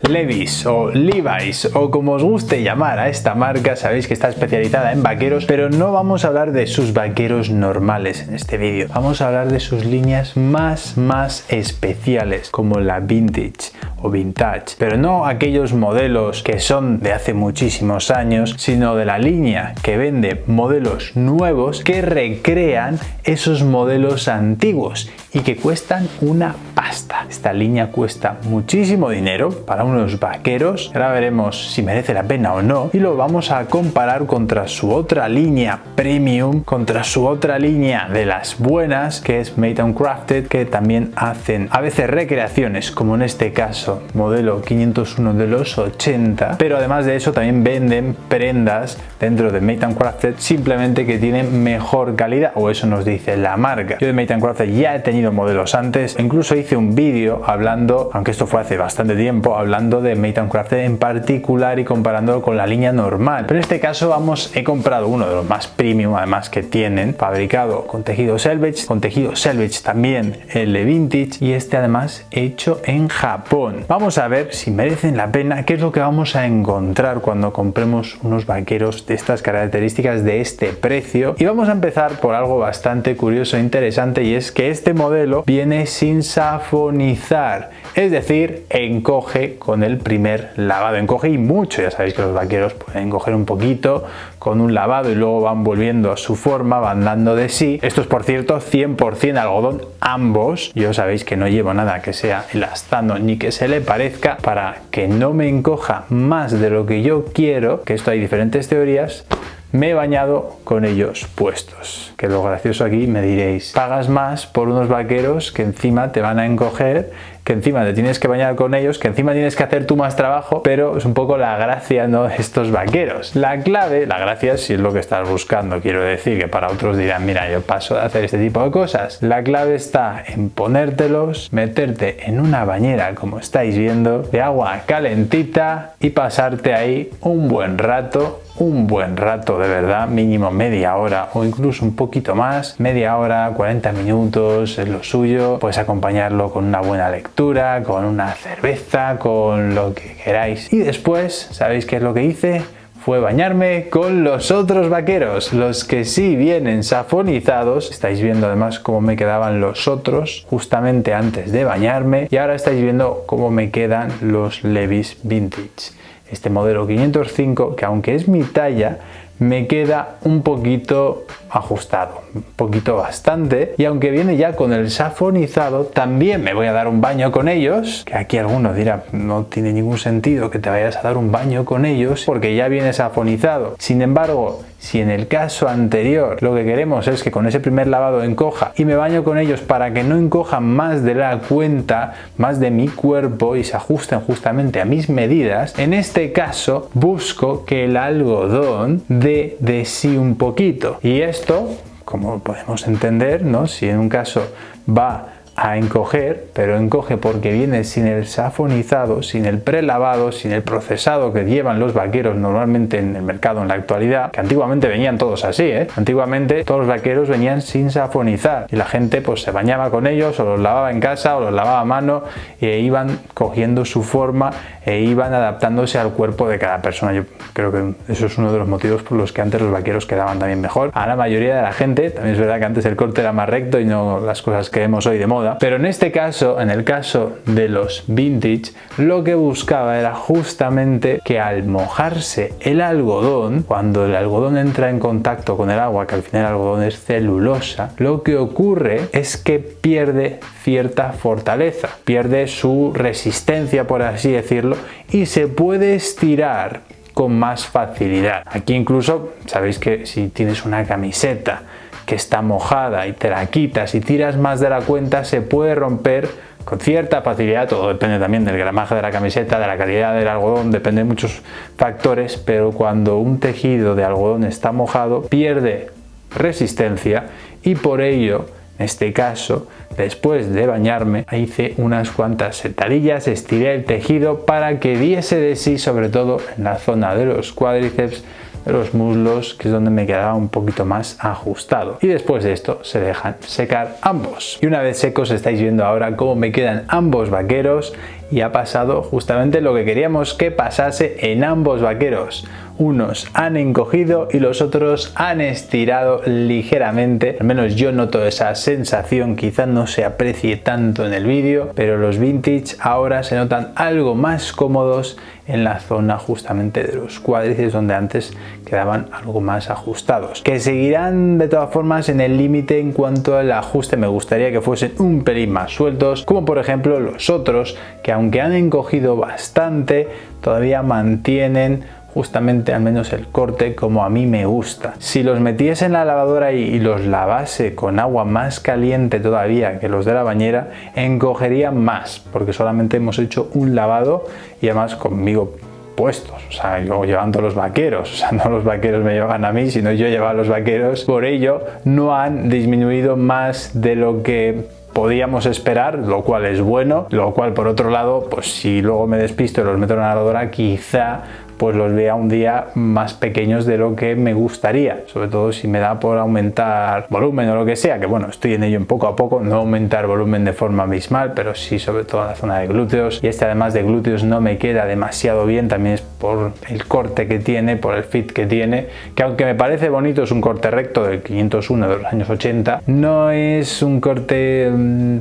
Levi's o Levi's o como os guste llamar a esta marca, sabéis que está especializada en vaqueros, pero no vamos a hablar de sus vaqueros normales en este vídeo. Vamos a hablar de sus líneas más especiales, como la Vintage o Vintage, pero no aquellos modelos que son de hace muchísimos años, sino de la línea que vende modelos nuevos que recrean esos modelos antiguos y que cuestan una pasta. Esta línea cuesta muchísimo dinero para unos vaqueros. Ahora veremos si merece la pena o no y lo vamos a comparar contra su otra línea premium, contra su otra línea de las buenas, que es Made and Crafted, que también hacen a veces recreaciones, como en este caso modelo 501 de los 80, pero además de eso también venden prendas dentro de Made and Crafted simplemente que tienen mejor calidad, o eso nos dice la marca. Yo de Made and Crafted ya he tenido modelos antes, incluso hice un vídeo hablando, aunque esto fue hace bastante tiempo, hablando de Made and Crafted en particular y comparándolo con la línea normal. Pero en este caso he comprado uno de los más premium además que tienen, fabricado con tejido selvage también el de Vintage, y este además hecho en Japón. Vamos a ver si merecen la pena, qué es lo que vamos a encontrar cuando compremos unos vaqueros de estas características, de este precio. Y vamos a empezar por algo bastante curioso e interesante, y es que este modelo viene sin safonizar, es decir, encoge con el primer lavado, encoge y mucho. Ya sabéis que los vaqueros pueden encoger un poquito con un lavado y luego van volviendo a su forma, van dando de sí. Esto es, por cierto, 100% algodón ambos. Yo sabéis que no llevo nada que sea elastano ni que se le parezca, para que no me encoja más de lo que yo quiero, que esto hay diferentes teorías. Me he bañado con ellos puestos. Que lo gracioso aquí, me diréis, pagas más por unos vaqueros que encima te van a encoger, que encima te tienes que bañar con ellos, que encima tienes que hacer tú más trabajo, pero es un poco la gracia, ¿no?, de estos vaqueros. La gracia si es lo que estás buscando, quiero decir, que para otros dirán, mira, yo paso de hacer este tipo de cosas. La clave está en ponértelos, meterte en una bañera, como estáis viendo, de agua calentita y pasarte ahí un buen rato de verdad, mínimo media hora o incluso un poquito más, media hora, 40 minutos es lo suyo. Puedes acompañarlo con una buena lectura, con una cerveza, con lo que queráis. Y después, ¿sabéis qué es lo que hice? Fue bañarme con los otros vaqueros, los que sí vienen safonizados. Estáis viendo además cómo me quedaban los otros justamente antes de bañarme, y ahora estáis viendo cómo me quedan los Levi's Vintage. Este modelo 505, que aunque es mi talla, me queda un poquito ajustado, un poquito bastante, y aunque viene ya con el safonizado, también me voy a dar un baño con ellos, que aquí algunos dirán, no tiene ningún sentido que te vayas a dar un baño con ellos porque ya viene safonizado. Sin embargo, si en el caso anterior lo que queremos es que con ese primer lavado encoja, y me baño con ellos para que no encojan más de la cuenta, más de mi cuerpo, y se ajusten justamente a mis medidas, en este caso busco que el algodón dé de sí un poquito. Y esto, como podemos entender, ¿no?, si en un caso va a encoger, pero encoge porque viene sin el safonizado, sin el prelavado, sin el procesado que llevan los vaqueros normalmente en el mercado en la actualidad, que antiguamente venían todos así, Antiguamente todos los vaqueros venían sin safonizar y la gente pues se bañaba con ellos, o los lavaba en casa o los lavaba a mano, e iban cogiendo su forma e iban adaptándose al cuerpo de cada persona. Yo creo que eso es uno de los motivos por los que antes los vaqueros quedaban también mejor a la mayoría de la gente. También es verdad que antes el corte era más recto y no las cosas que vemos hoy de moda. Pero en este caso, en el caso de los Vintage, lo que buscaba era justamente que al mojarse el algodón, cuando el algodón entra en contacto con el agua, que al final el algodón es celulosa, lo que ocurre es que pierde cierta fortaleza, pierde su resistencia, por así decirlo, y se puede estirar con más facilidad. Aquí incluso, sabéis que si tienes una camiseta que está mojada y te la quitas y tiras más de la cuenta, se puede romper con cierta facilidad. Todo depende también del gramaje de la camiseta, de la calidad del algodón, depende de muchos factores, pero cuando un tejido de algodón está mojado pierde resistencia, y por ello, en este caso, después de bañarme, hice unas cuantas sentadillas, estiré el tejido para que diese de sí, sobre todo en la zona de los cuádriceps, de los muslos, que es donde me quedaba un poquito más ajustado. Y después de esto se dejan secar ambos. Y una vez secos estáis viendo ahora cómo me quedan ambos vaqueros, y ha pasado justamente lo que queríamos que pasase en ambos vaqueros. Unos han encogido y los otros han estirado ligeramente. Al menos yo noto esa sensación, quizás no se aprecie tanto en el vídeo, pero los vintage ahora se notan algo más cómodos en la zona justamente de los cuádriceps, donde antes quedaban algo más ajustados. Que seguirán de todas formas en el límite en cuanto al ajuste. Me gustaría que fuesen un pelín más sueltos, como por ejemplo los otros, que aunque han encogido bastante, todavía mantienen justamente al menos el corte como a mí me gusta. Si los metiese en la lavadora y los lavase con agua más caliente todavía que los de la bañera, encogerían más, porque solamente hemos hecho un lavado y además conmigo puestos, o sea, yo llevando los vaqueros, o sea, no los vaqueros me llevan a mí, sino yo llevo a los vaqueros. Por ello no han disminuido más de lo que podíamos esperar, lo cual es bueno, lo cual por otro lado, pues si luego me despisto y los meto en la lavadora, quizá pues los vea un día más pequeños de lo que me gustaría, sobre todo si me da por aumentar volumen o lo que sea, que bueno, estoy en ello en poco a poco, no aumentar volumen de forma abismal, pero sí sobre todo en la zona de glúteos, y además de glúteos no me queda demasiado bien, también es por el corte que tiene, por el fit que tiene, que aunque me parece bonito, es un corte recto del 501 de los años 80, no es un corte,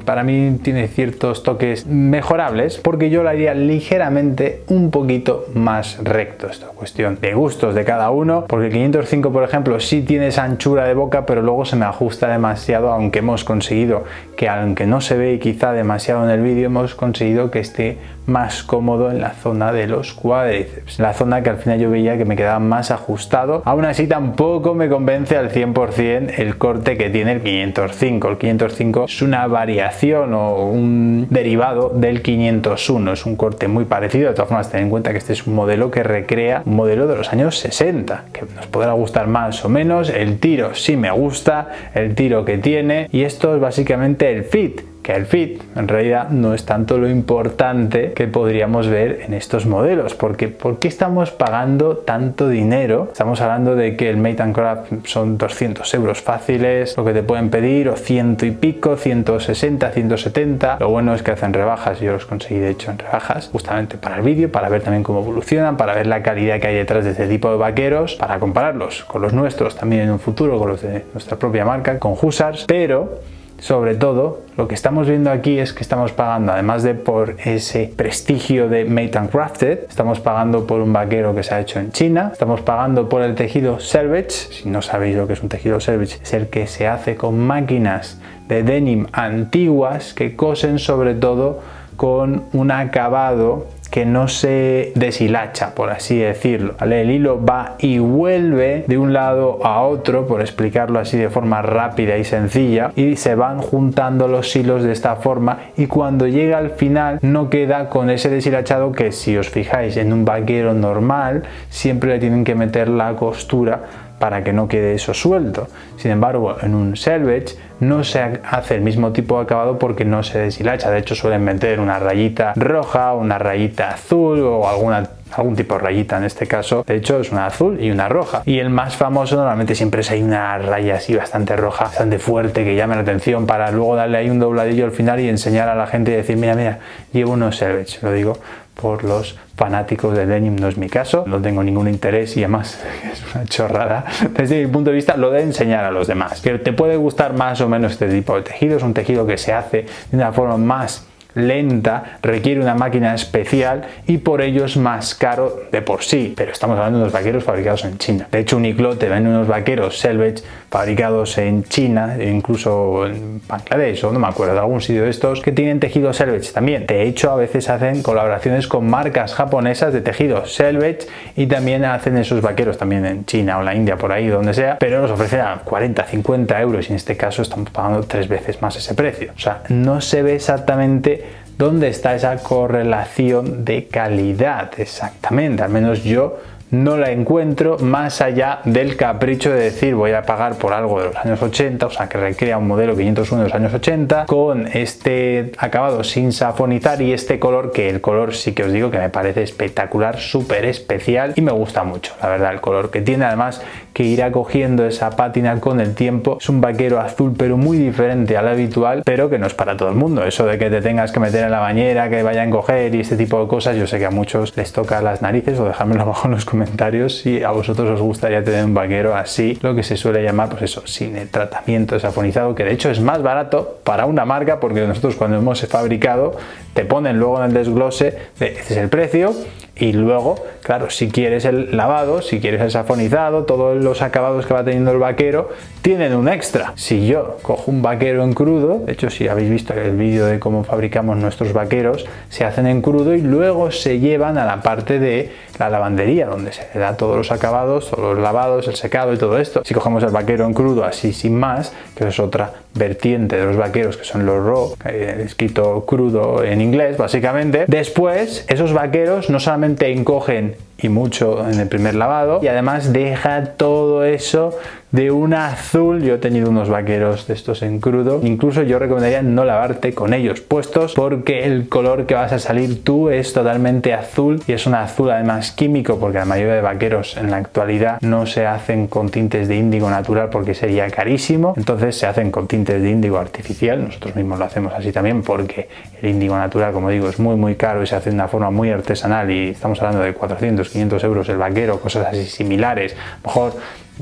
para mí tiene ciertos toques mejorables, porque yo lo haría ligeramente un poquito más recto. Esto es cuestión de gustos de cada uno, porque el 505 por ejemplo sí tiene esa anchura de boca, pero luego se me ajusta demasiado, aunque hemos conseguido que, aunque no se ve quizá demasiado en el vídeo, hemos conseguido que esté más cómodo en la zona de los cuádriceps, la zona que al final yo veía que me quedaba más ajustado. Aún así tampoco me convence al 100% el corte que tiene el 505. El 505 es una variación o un derivado del 501, es un corte muy parecido. De todas formas, ten en cuenta que este es un modelo que recrea un modelo de los años 60, que nos podrá gustar más o menos. El tiro sí me gusta, el tiro que tiene, y esto es básicamente el fit, que el fit en realidad no es tanto lo importante que podríamos ver en estos modelos, porque ¿por qué estamos pagando tanto dinero? Estamos hablando de que el Made and Craft son 200 euros fáciles lo que te pueden pedir, o 100 y pico, 160, 170. Lo bueno es que hacen rebajas, yo los conseguí de hecho en rebajas justamente para el vídeo, para ver también cómo evolucionan, para ver la calidad que hay detrás de este tipo de vaqueros, para compararlos con los nuestros también en un futuro, con los de nuestra propia marca, con Hussars. Pero sobre todo, lo que estamos viendo aquí es que estamos pagando, además de por ese prestigio de Made and Crafted, estamos pagando por un vaquero que se ha hecho en China, estamos pagando por el tejido selvage. Si no sabéis lo que es un tejido selvage, es el que se hace con máquinas de denim antiguas que cosen sobre todo con un acabado que no se deshilacha, por así decirlo, ¿vale? El hilo va y vuelve de un lado a otro, por explicarlo así de forma rápida y sencilla, y se van juntando los hilos de esta forma, y cuando llega al final no queda con ese deshilachado que, si os fijáis en un vaquero normal, siempre le tienen que meter la costura para que no quede eso suelto. Sin embargo, en un selvage no se hace el mismo tipo de acabado porque no se deshilacha. De hecho, suelen meter una rayita roja, una rayita azul o algún tipo de rayita. En este caso, de hecho, es una azul y una roja. Y el más famoso normalmente siempre es ahí una raya así bastante roja, bastante fuerte, que llame la atención, para luego darle ahí un dobladillo al final y enseñar a la gente y decir: mira, mira, llevo unos selvage. Lo digo por los fanáticos del denim, no es mi caso, no tengo ningún interés, y además es una chorrada desde mi punto de vista lo de enseñar a los demás. Que te puede gustar más o menos este tipo de tejido, es un tejido que se hace de una forma más lenta, requiere una máquina especial y por ello es más caro de por sí, pero estamos hablando de unos vaqueros fabricados en China. De hecho, Uniqlo te vende unos vaqueros selvage fabricados en China, incluso en Bangladesh o no me acuerdo, de algún sitio de estos, que tienen tejido selvage también. De hecho, a veces hacen colaboraciones con marcas japonesas de tejido selvage y también hacen esos vaqueros también en China o la India, por ahí, donde sea, pero los ofrecen a 40, 50 euros, y en este caso estamos pagando 3 veces más ese precio. O sea, no se ve exactamente dónde está esa correlación de calidad exactamente, al menos yo no la encuentro más allá del capricho de decir voy a pagar por algo de los años 80, o sea que recrea un modelo 501 de los años 80 con este acabado sin safonizar y este color, que el color sí que os digo que me parece espectacular, súper especial y me gusta mucho, la verdad, el color que tiene, además que irá cogiendo esa pátina con el tiempo. Es un vaquero azul pero muy diferente al habitual, pero que no es para todo el mundo. Eso de que te tengas que meter en la bañera, que vayan a coger y este tipo de cosas, yo sé que a muchos les toca las narices, o dejármelo abajo en los comentarios si a vosotros os gustaría tener un vaquero así, lo que se suele llamar, pues eso, sin el tratamiento safonizado, que de hecho es más barato para una marca, porque nosotros cuando hemos fabricado te ponen luego en el desglose de este es el precio. Y luego, claro, si quieres el lavado, si quieres el safonizado, todos los acabados que va teniendo el vaquero tienen un extra. Si yo cojo un vaquero en crudo, de hecho si habéis visto el vídeo de cómo fabricamos nuestros vaqueros, se hacen en crudo y luego se llevan a la parte de la lavandería, donde se le da todos los acabados, todos los lavados, el secado y todo esto. Si cogemos el vaquero en crudo así sin más, que es otra vertiente de los vaqueros, que son los raw, escrito crudo en inglés básicamente, después esos vaqueros no solamente encogen y mucho en el primer lavado, y además deja todo eso de un azul. Yo he tenido unos vaqueros de estos en crudo, incluso yo recomendaría no lavarte con ellos puestos, porque el color que vas a salir tú es totalmente azul, y es un azul además químico, porque la mayoría de vaqueros en la actualidad no se hacen con tintes de índigo natural porque sería carísimo, entonces se hacen con tintes de índigo artificial. Nosotros mismos lo hacemos así también, porque el índigo natural, como digo, es muy caro y se hace de una forma muy artesanal, y estamos hablando de 400-500 euros el vaquero, cosas así similares. Mejor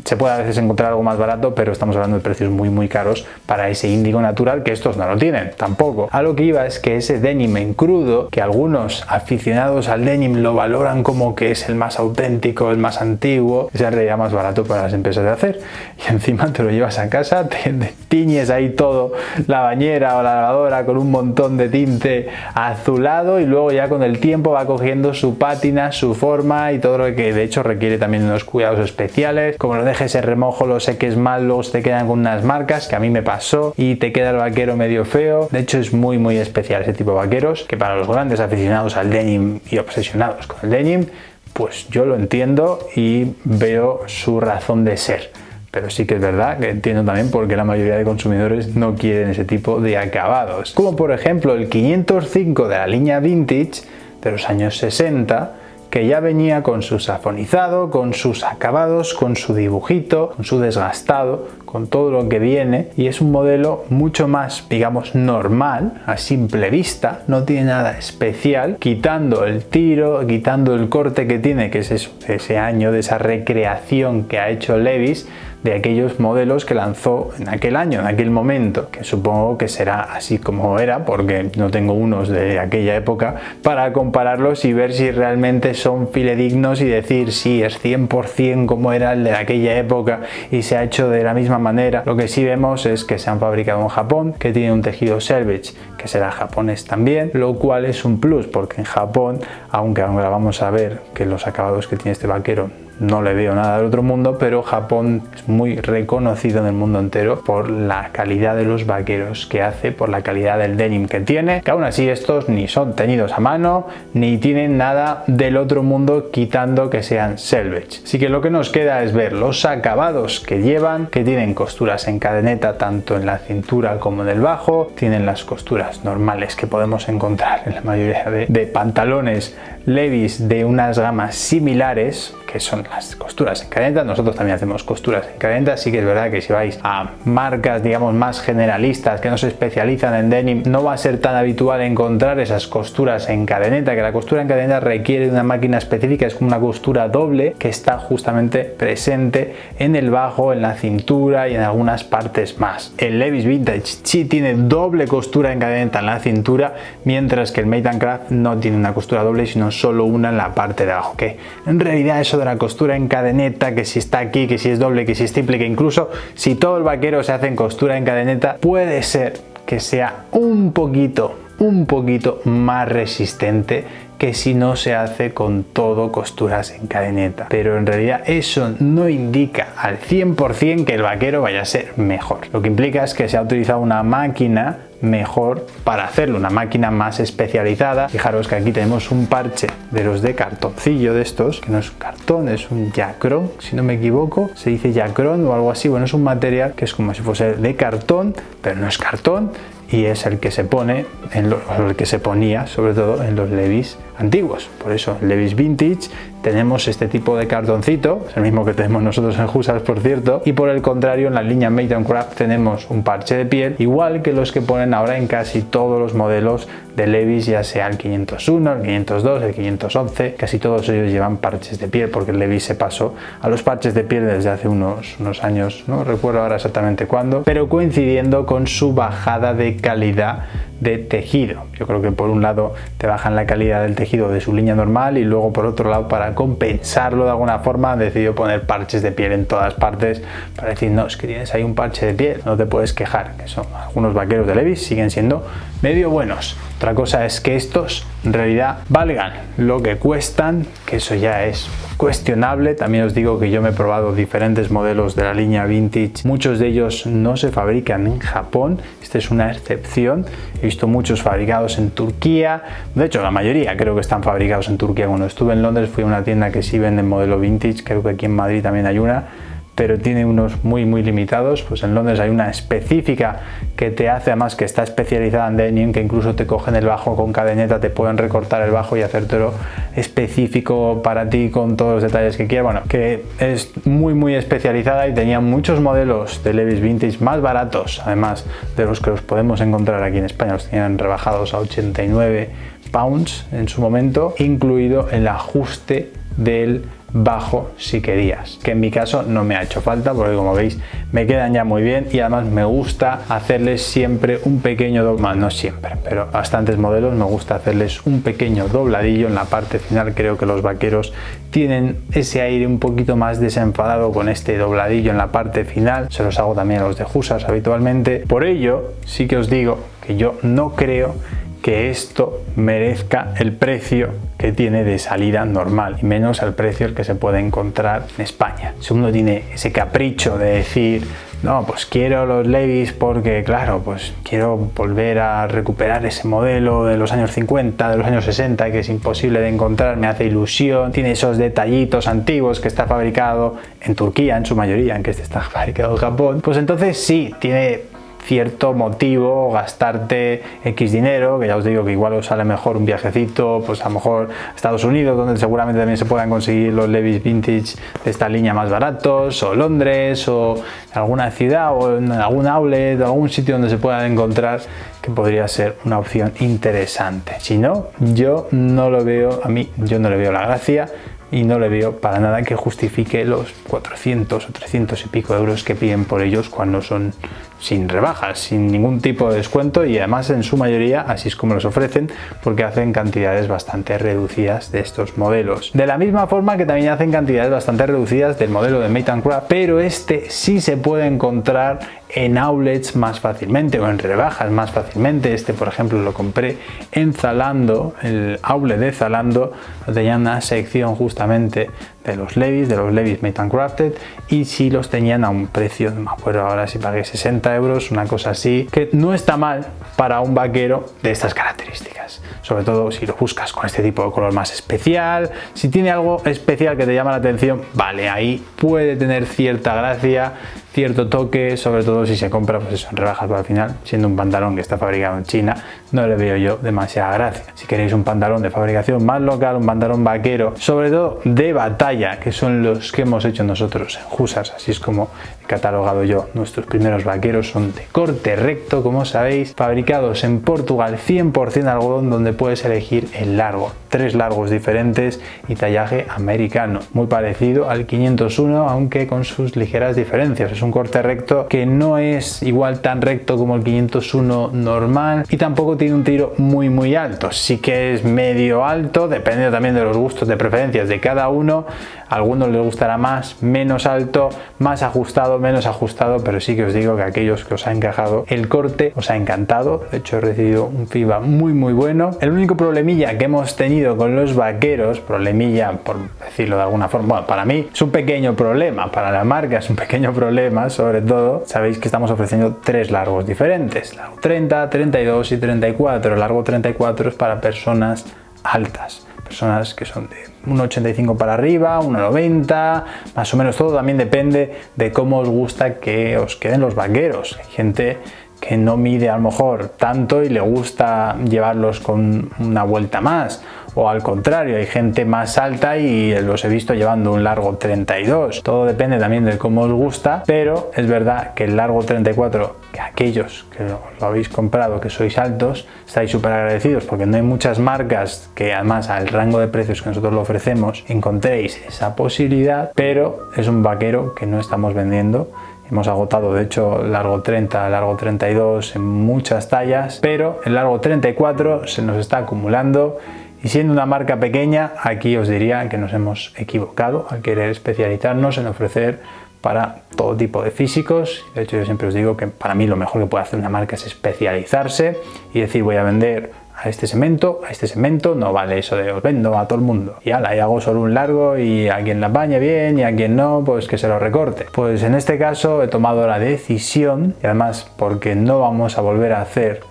se puede a veces encontrar algo más barato, pero estamos hablando de precios muy caros para ese índigo natural, que estos no lo tienen tampoco. A lo que iba es que ese denim en crudo, que algunos aficionados al denim lo valoran como que es el más auténtico, el más antiguo, es en realidad más barato para las empresas de hacer, y encima te lo llevas a casa, te tiñes ahí todo, la bañera o la lavadora con un montón de tinte azulado, y luego ya con el tiempo va cogiendo su pátina, su forma y todo lo que de hecho requiere también unos cuidados especiales. Como lo dejes en remojo, lo seques mal, luego te quedan con unas marcas, que a mí me pasó, y te queda el vaquero medio feo. De hecho es muy especial ese tipo de vaqueros, que para los grandes aficionados al denim y obsesionados con el denim, pues yo lo entiendo y veo su razón de ser. Pero sí que es verdad que entiendo también por qué la mayoría de consumidores no quieren ese tipo de acabados. Como por ejemplo el 505 de la línea Vintage de los años 60, que ya venía con su safonizado, con sus acabados, con su dibujito, con su desgastado, con todo lo que viene, y es un modelo mucho más, digamos, normal, a simple vista, no tiene nada especial, quitando el tiro, quitando el corte que tiene, que es eso, ese año de esa recreación que ha hecho Levi's de aquellos modelos que lanzó en aquel año, en aquel momento, que supongo que será así como era, porque no tengo unos de aquella época para compararlos y ver si realmente son fidedignos y decir si es 100% como era el de aquella época y se ha hecho de la misma manera. Lo que sí vemos es que se han fabricado en Japón, que tiene un tejido selvage que será japonés también, lo cual es un plus, porque en Japón, aunque ahora vamos a ver que los acabados que tiene este vaquero no le veo nada del otro mundo, pero Japón es muy reconocido en el mundo entero por la calidad de los vaqueros que hace, por la calidad del denim que tiene, que aún así estos ni son teñidos a mano ni tienen nada del otro mundo, quitando que sean selvage. Así que lo que nos queda es ver los acabados que llevan, que tienen costuras en cadeneta tanto en la cintura como en el bajo, tienen las costuras normales que podemos encontrar en la mayoría de pantalones Levi's de unas gamas similares, que son las costuras en cadeneta. Nosotros también hacemos costuras en cadeneta. Sí que es verdad que si vais a marcas, digamos, más generalistas que no se especializan en denim, no va a ser tan habitual encontrar esas costuras en cadeneta, que la costura en cadeneta requiere de una máquina específica, es como una costura doble que está justamente presente en el bajo, en la cintura y en algunas partes más. El Levi's Vintage sí tiene doble costura en cadeneta en la cintura, mientras que el Made and Craft no tiene una costura doble, sino solo una en la parte de abajo, que en realidad eso de la costura en cadeneta, que si está aquí, que si es doble, que si es triple, que incluso si todo el vaquero se hace en costura en cadeneta, puede ser que sea un poquito más resistente que si no se hace con todo costuras en cadeneta, pero en realidad eso no indica al 100% que el vaquero vaya a ser mejor. Lo que implica es que se ha utilizado una máquina mejor para hacerlo, una máquina más especializada. Fijaros que aquí tenemos un parche de los de cartoncillo de estos, que no es un cartón, es un Jacron, si no me equivoco, se dice Jacron o algo así. Bueno, es un material que es como si fuese de cartón, pero no es cartón, y es el que se pone, el que se ponía sobre todo en los Levi's antiguos. Por eso en Levi's Vintage tenemos este tipo de cartoncito, es el mismo que tenemos nosotros en Hussars, por cierto, y por el contrario en la línea Made & Craft tenemos un parche de piel, igual que los que ponen ahora en casi todos los modelos de Levi's, ya sea el 501, el 502, el 511, casi todos ellos llevan parches de piel, porque el Levi's se pasó a los parches de piel desde hace unos años, no recuerdo ahora exactamente cuándo, pero coincidiendo con su bajada de calidad de tejido. Yo creo que por un lado te bajan la calidad del tejido de su línea normal, y luego por otro lado, para compensarlo de alguna forma, han decidido poner parches de piel en todas partes para decir, no, es que tienes ahí un parche de piel, no te puedes quejar, que son algunos vaqueros de Levi's, siguen siendo medio buenos. Otra cosa es que estos en realidad valgan lo que cuestan, que eso ya es cuestionable. También os digo que yo me he probado diferentes modelos de la línea Vintage, muchos de ellos no se fabrican en Japón, esta es una excepción. He visto muchos fabricados en Turquía, de hecho la mayoría creo que están fabricados en Turquía. Cuando estuve en Londres fui a una tienda que sí vende modelo Vintage, creo que aquí en Madrid también hay una, pero tiene unos muy limitados. Pues en Londres hay una específica que te hace, además que está especializada en denim, que incluso te cogen el bajo con cadeneta, te pueden recortar el bajo y hacértelo específico para ti con todos los detalles que quieras. Bueno, que es muy especializada, y tenía muchos modelos de Levi's Vintage más baratos, además de los que los podemos encontrar aquí en España. Los tenían rebajados a 89 pounds en su momento, incluido el ajuste del bajo si querías, que en mi caso no me ha hecho falta, porque como veis me quedan ya muy bien, y además me gusta hacerles siempre un pequeño no siempre, pero bastantes modelos me gusta hacerles un pequeño dobladillo en la parte final. Creo que los vaqueros tienen ese aire un poquito más desenfadado con este dobladillo en la parte final. Se los hago también a los de Hussars habitualmente. Por ello sí que os digo que yo no creo que esto merezca el precio que tiene de salida normal, y menos al precio el que se puede encontrar en España. Si uno tiene ese capricho de decir, no, pues quiero los Levi's porque, claro, pues quiero volver a recuperar ese modelo de los años 50, de los años 60, que es imposible de encontrar, me hace ilusión, tiene esos detallitos antiguos, que está fabricado en Turquía en su mayoría, aunque este está fabricado en Japón, pues entonces sí, tiene cierto motivo gastarte X dinero, que ya os digo que igual os sale mejor un viajecito, pues a lo mejor a Estados Unidos, donde seguramente también se puedan conseguir los Levi's Vintage de esta línea más baratos, o Londres, o alguna ciudad, o en algún outlet, o algún sitio donde se puedan encontrar, que podría ser una opción interesante. Si no, yo no lo veo, yo no le veo la gracia, y no le veo para nada que justifique los 400 o 300 y pico euros que piden por ellos, cuando son sin rebajas, sin ningún tipo de descuento, y además en su mayoría así es como los ofrecen, porque hacen cantidades bastante reducidas de estos modelos. De la misma forma que también hacen cantidades bastante reducidas del modelo de Made & Craft, pero este sí se puede encontrar en outlets más fácilmente, o en rebajas más fácilmente. Este, por ejemplo, lo compré en Zalando, el outlet de Zalando, tenía una sección justamente de los Levi's Made & Crafted, y sí los tenían a un precio, no me acuerdo ahora si pagué 60 euros, una cosa así, que no está mal para un vaquero de estas características, sobre todo si lo buscas con este tipo de color más especial. Si tiene algo especial que te llama la atención, vale, ahí puede tener cierta gracia, cierto toque, sobre todo si se compra pues eso, en rebajas, pero al final, siendo un pantalón que está fabricado en China, no le veo yo demasiada gracia. Si queréis un pantalón de fabricación más local, un pantalón vaquero, sobre todo de batalla, que son los que hemos hecho nosotros en Hussars, así es como he catalogado yo nuestros primeros vaqueros, son de corte recto, como sabéis, fabricados en Portugal, 100% algodón, donde puedes elegir el largo, 3 largos diferentes y tallaje americano, muy parecido al 501, aunque con sus ligeras diferencias. Es un corte recto que no es igual tan recto como el 501 normal, y tampoco tiene un tiro muy alto, sí que es medio alto, depende también de los gustos, de preferencias de cada uno. A algunos les gustará más, menos alto, más ajustado, menos ajustado, pero sí que os digo que aquellos que os ha encajado el corte os ha encantado. De hecho, he recibido un feedback muy bueno. El único problemilla que hemos tenido con los vaqueros, problemilla por decirlo de alguna forma, bueno, para mí es un pequeño problema, para la marca es un pequeño problema, extremas sobre todo, sabéis que estamos ofreciendo 3 largos diferentes, largo 30, 32 y 34. El largo 34 es para personas altas, personas que son de 1,85 para arriba, 1,90, más o menos. Todo también depende de cómo os gusta que os queden los vaqueros. Hay gente que no mide a lo mejor tanto y le gusta llevarlos con una vuelta más, o al contrario, hay gente más alta y los he visto llevando un largo 32. Todo depende también de cómo os gusta, pero es verdad que el largo 34, que aquellos que lo habéis comprado, que sois altos, estáis súper agradecidos, porque no hay muchas marcas que además al rango de precios que nosotros lo ofrecemos encontréis esa posibilidad, pero es un vaquero que no estamos vendiendo. Hemos agotado de hecho largo 30, largo 32 en muchas tallas, pero el largo 34 se nos está acumulando, y siendo una marca pequeña, aquí os diría que nos hemos equivocado al querer especializarnos en ofrecer para todo tipo de físicos. De hecho, yo siempre os digo que para mí lo mejor que puede hacer una marca es especializarse y decir, voy a vender a este segmento, no vale eso de os vendo a todo el mundo y ala, y hago solo un largo y a quien la apañe bien y a quien no, pues que se lo recorte. Pues en este caso he tomado la decisión, y además porque no vamos a volver a hacer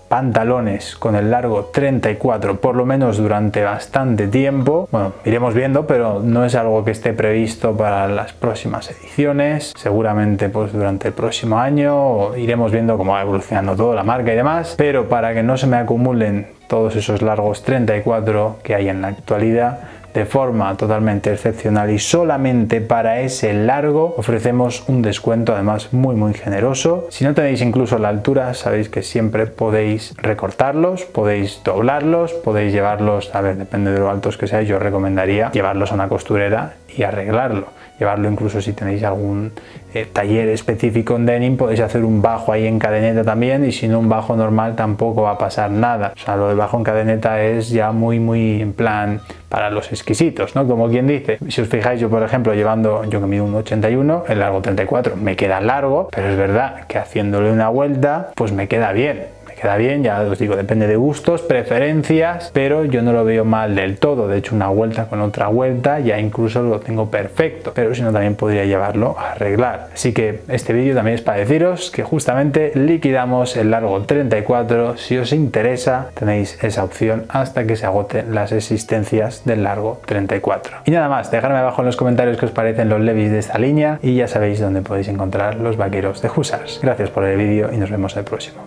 pantalones con el largo 34 por lo menos durante bastante tiempo. Bueno, iremos viendo, pero no es algo que esté previsto para las próximas ediciones. Seguramente pues durante el próximo año iremos viendo cómo va evolucionando toda la marca y demás, pero para que no se me acumulen todos esos largos 34 que hay en la actualidad, de forma totalmente excepcional y solamente para ese largo ofrecemos un descuento además muy generoso. Si no tenéis incluso la altura, sabéis que siempre podéis recortarlos, podéis doblarlos, podéis llevarlos, a ver, depende de lo altos que seáis, yo os recomendaría llevarlos a una costurera y arreglarlo. Llevarlo incluso si tenéis algún taller específico en denim, podéis hacer un bajo ahí en cadeneta también, y si no un bajo normal tampoco va a pasar nada. O sea, lo de bajo en cadeneta es ya muy en plan para los exquisitos, ¿no? Como quien dice. Si os fijáis, yo por ejemplo llevando, yo que mido un 81, el largo 34 me queda largo, pero es verdad que haciéndole una vuelta pues me queda bien. Queda bien, ya os digo, depende de gustos, preferencias, pero yo no lo veo mal del todo. De hecho, una vuelta con otra vuelta ya incluso lo tengo perfecto, pero si no también podría llevarlo a arreglar. Así que este vídeo también es para deciros que justamente liquidamos el largo 34. Si os interesa, tenéis esa opción hasta que se agoten las existencias del largo 34. Y nada más, dejadme abajo en los comentarios qué os parecen los Levi's de esta línea y ya sabéis dónde podéis encontrar los vaqueros de Hussars. Gracias por el vídeo y nos vemos en el próximo.